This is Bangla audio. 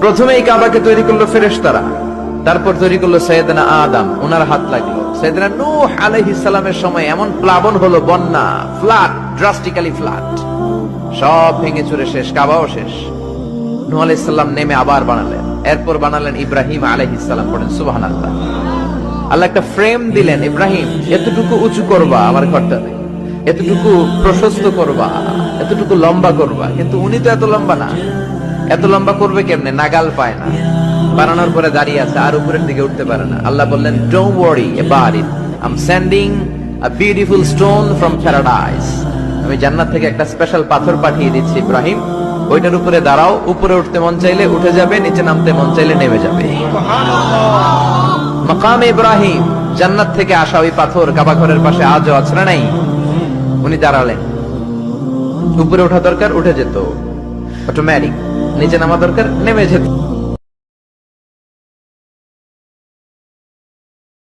প্রথমে এই কাবাকে তৈরি করলো ফেরেশতারা, তারপর তৈরি করলো সাইয়েদনা আদম, ওনার হাত লাগলো। সাইয়েদনা নূহ আলাইহিস সালামের সময় এমন প্লাবন হলো, বন্যা, ফ্লাড, ড্রাস্টিক্যালি ফ্লাড, সব ভেঙে চুরে শেষ, কাবাও শেষ। নূহ আলাইহিস সালাম নেমে আবার বানালেন, এরপর বানালেন ইব্রাহিম আলাইহিস সালাম। পড়েন সুবহানাল্লাহ। আল্লাহ একটা ফ্রেম দিলেন, ইব্রাহিম এতটুকু উঁচু করবা আমার ঘরটাতে, এতটুকু প্রশস্ত করবা, এতটুকু লম্বা করবা। কিন্তু উনি তো এত লম্বা না, এত লম্বা করবে কেমনে? নাগাল পায় না, বানানোর পরে দাঁড়িয়ে আছে, আর উপরের দিকে উঠতে পারে না। আল্লাহ বললেন, don't worry about it, I am sending a beautiful stone from paradise. আমি জান্নাত থেকে একটা স্পেশাল পাথর পাঠিয়ে দিচ্ছি ইব্রাহিম, ওইটার উপরে দাঁড়াও, উপরে উঠতে মন চাইলে উঠে যাবে, নিচে নামতে মন চাইলে নেমে যাবে। মাকামে ইব্রাহিম, জান্নাত থেকে আসা ওই পাথর কাবা ঘরের পাশে আজও আছে না নাই? উনি দাঁড়ালেন, উপরে ওঠা দরকার উঠে যেত অটোমেটিক, নিচে নামা দরকার নেমে যেত।